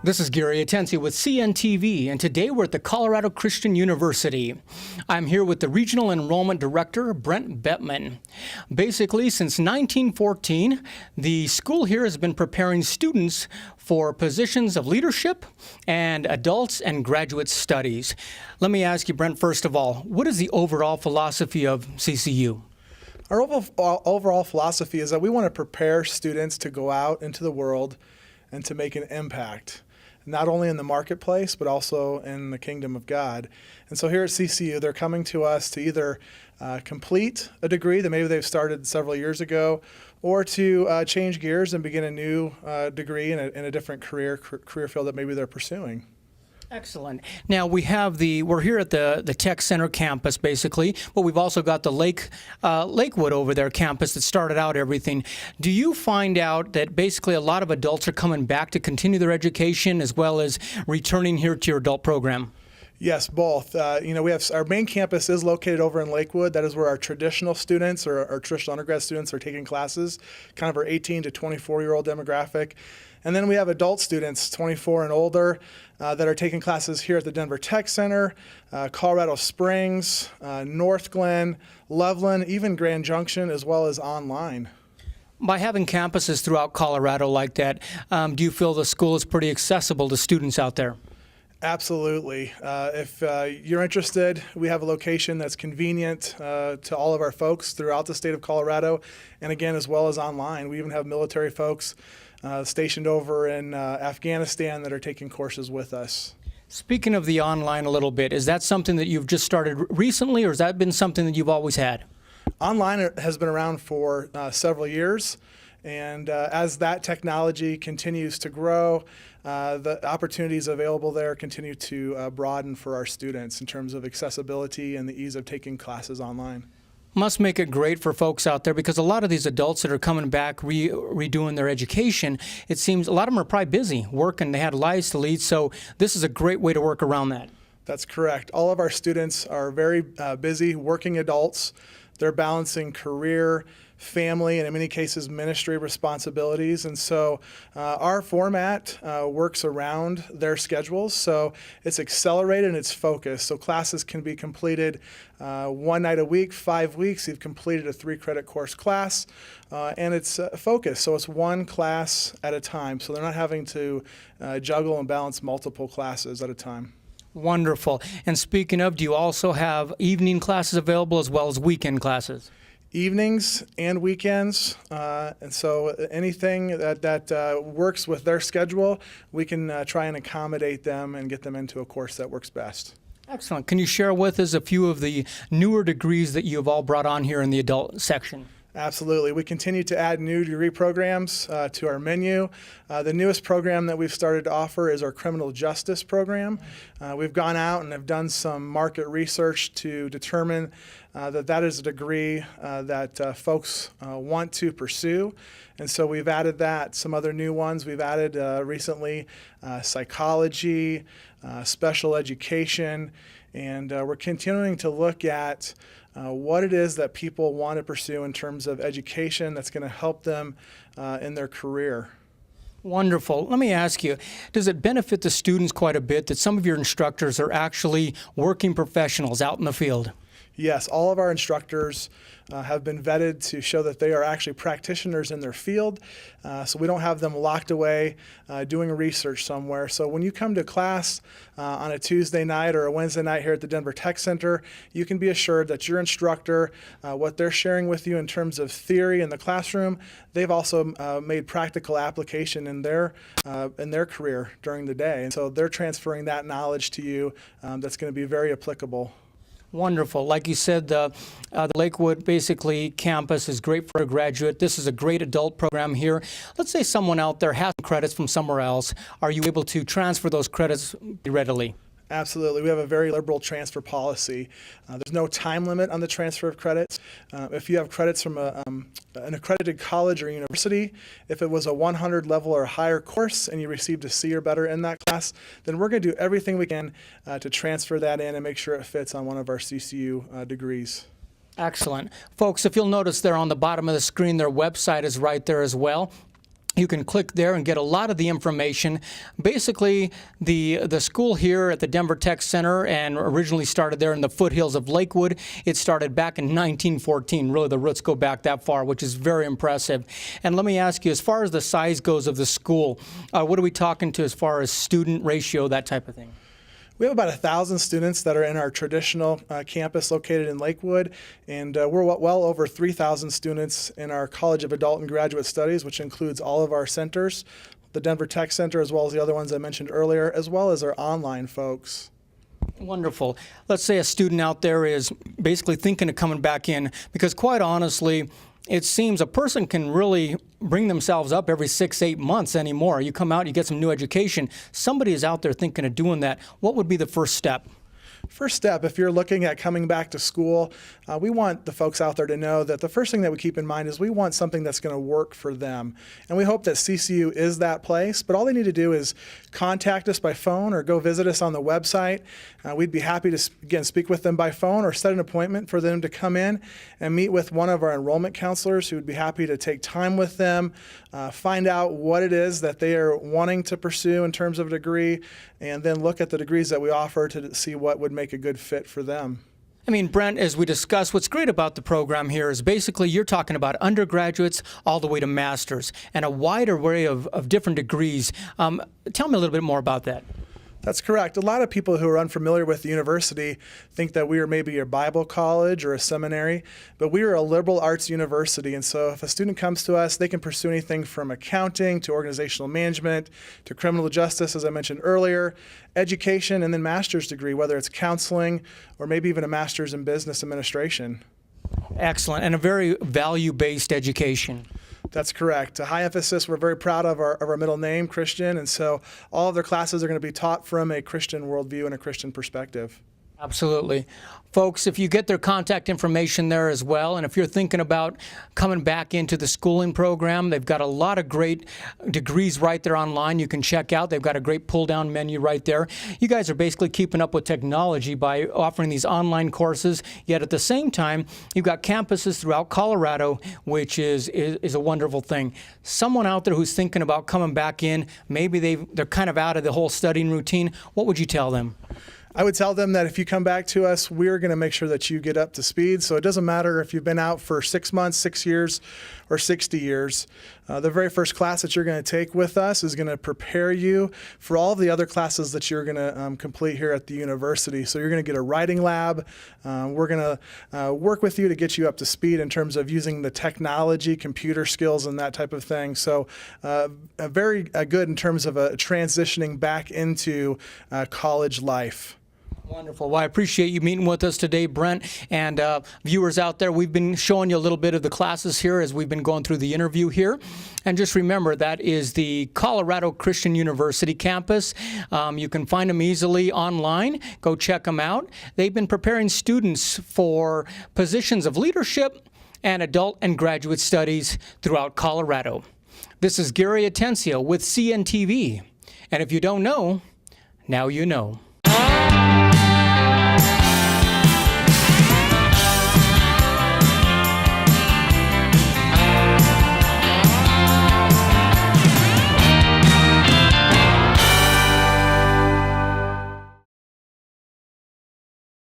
This is Gary Atensi with CNTV, and today we're at the Colorado Christian University. I'm here with the Regional Enrollment Director, Brent Bettman. Basically, since 1914, the school here has been preparing students for positions of leadership and adults and graduate studies. Let me ask you, Brent, first of all, what is the overall philosophy of CCU? Our overall philosophy is that we want to prepare students to go out into the world and to make an impact, not only in the marketplace, but also in the kingdom of God. And so here at CCU, they're coming to us to either complete a degree that maybe they've started several years ago, or to change gears and begin a new degree in a different career field that maybe they're pursuing. Excellent. Now we're here at the Tech Center campus basically, but we've also got the Lakewood over there campus that started out everything. Do you find out that basically a lot of adults are coming back to continue their education as well as returning here to your adult program? Yes, both. We have our main campus is located over in Lakewood. That is where our traditional students or our traditional undergrad students are taking classes, kind of our 18 to 24-year-old demographic. And then we have adult students, 24 and older, that are taking classes here at the Denver Tech Center, Colorado Springs, North Glen, Loveland, even Grand Junction, as well as online. By having campuses throughout Colorado like that, do you feel the school is pretty accessible to students out there? Absolutely. If you're interested, we have a location that's convenient to all of our folks throughout the state of Colorado, and again, as well as online. We even have military folks stationed over in Afghanistan that are taking courses with us. Speaking of the online a little bit, is that something that you've just started recently, or has that been something that you've always had? Online has been around for several years. And as that technology continues to grow, the opportunities available there continue to broaden for our students in terms of accessibility and the ease of taking classes online. Must make it great for folks out there, because a lot of these adults that are coming back redoing their education, it seems a lot of them are probably busy working. They had lives to lead, so this is a great way to work around that. That's correct. All of our students are very busy working adults. They're balancing career, family, and in many cases ministry responsibilities, and so our format works around their schedules, so it's accelerated and it's focused. So classes can be completed one night a week, 5 weeks. You've completed a 3-credit course class, and it's focused, so it's one class at a time, so they're not having to juggle and balance multiple classes at a time. Wonderful. And speaking of, do you also have evening classes available as well as weekend classes? Evenings and weekends, and so anything that works with their schedule, we can try and accommodate them and get them into a course that works best. Excellent. Can you share with us a few of the newer degrees that you have all brought on here in the adult section? Absolutely. We continue to add new degree programs to our menu. The newest program that we've started to offer is our criminal justice program. We've gone out and have done some market research to determine that is a degree that folks want to pursue. And so we've added that. Some other new ones we've added recently, psychology, special education, and we're continuing to look at what it is that people want to pursue in terms of education that's going to help them in their career. Wonderful. Let me ask you, does it benefit the students quite a bit that some of your instructors are actually working professionals out in the field? Yes, all of our instructors have been vetted to show that they are actually practitioners in their field, so we don't have them locked away doing research somewhere. So when you come to class on a Tuesday night or a Wednesday night here at the Denver Tech Center, you can be assured that your instructor, what they're sharing with you in terms of theory in the classroom, they've also made practical application in their career during the day. And so they're transferring that knowledge to you that's going to be very applicable. Wonderful. Like you said, the Lakewood basically campus is great for a graduate. This is a great adult program here. Let's say someone out there has credits from somewhere else. Are you able to transfer those credits readily? Absolutely. We have a very liberal transfer policy. There's no time limit on the transfer of credits. If you have credits from an accredited college or university, if it was a 100 level or higher course and you received a C or better in that class, then we're going to do everything we can to transfer that in and make sure it fits on one of our CCU degrees. Excellent. Folks, if you'll notice there on the bottom of the screen, their website is right there as well. You can click there and get a lot of the information. Basically, the school here at the Denver Tech Center, and originally started there in the foothills of Lakewood. It started back in 1914. Really, the roots go back that far, which is very impressive. And let me ask you, as far as the size goes of the school, what are we talking to as far as student ratio, that type of thing? We have about 1,000 students that are in our traditional campus located in Lakewood, and we're well over 3,000 students in our College of Adult and Graduate Studies, which includes all of our centers, the Denver Tech Center, as well as the other ones I mentioned earlier, as well as our online folks. Wonderful. Let's say a student out there is basically thinking of coming back in, because quite honestly, it seems a person can really bring themselves up every 6-8 months anymore. You come out, you get some new education. Somebody is out there thinking of doing that. What would be the first step? First step, if you're looking at coming back to school, we want the folks out there to know that the first thing that we keep in mind is we want something that's going to work for them. And we hope that CCU is that place, but all they need to do is contact us by phone or go visit us on the website. We'd be happy to, again, speak with them by phone or set an appointment for them to come in and meet with one of our enrollment counselors who would be happy to take time with them, find out what it is that they are wanting to pursue in terms of a degree, and then look at the degrees that we offer to see what would make a good fit for them. I mean, Brent, as we discussed, what's great about the program here is basically you're talking about undergraduates all the way to masters and a wide array of different degrees. Tell me a little bit more about that. That's correct. A lot of people who are unfamiliar with the university think that we are maybe a Bible college or a seminary, but we are a liberal arts university. And so if a student comes to us, they can pursue anything from accounting to organizational management to criminal justice, as I mentioned earlier, education, and then master's degree, whether it's counseling or maybe even a master's in business administration. Excellent. And a very value-based education. That's correct. A high emphasis. We're very proud of our middle name, Christian, and so all of their classes are going to be taught from a Christian worldview and a Christian perspective. Absolutely. Folks, if you get their contact information there as well, and if you're thinking about coming back into the schooling program, they've got a lot of great degrees right there online you can check out. They've got a great pull-down menu right there. You guys are basically keeping up with technology by offering these online courses, yet at the same time, you've got campuses throughout Colorado, which is a wonderful thing. Someone out there who's thinking about coming back in, maybe they're kind of out of the whole studying routine, what would you tell them? I would tell them that if you come back to us, we're going to make sure that you get up to speed. So it doesn't matter if you've been out for 6 months, 6 years, or 60 years. The very first class that you're going to take with us is going to prepare you for all of the other classes that you're going to complete here at the university. So you're going to get a writing lab. We're going to work with you to get you up to speed in terms of using the technology, computer skills, and that type of thing. So very good in terms of transitioning back into college life. Wonderful. Well, I appreciate you meeting with us today, Brent. And viewers out there, we've been showing you a little bit of the classes here as we've been going through the interview here. And just remember, that is the Colorado Christian University campus. You can find them easily online. Go check them out. They've been preparing students for positions of leadership and adult and graduate studies throughout Colorado. This is Gary Atencio with CNTV. And if you don't know, now you know.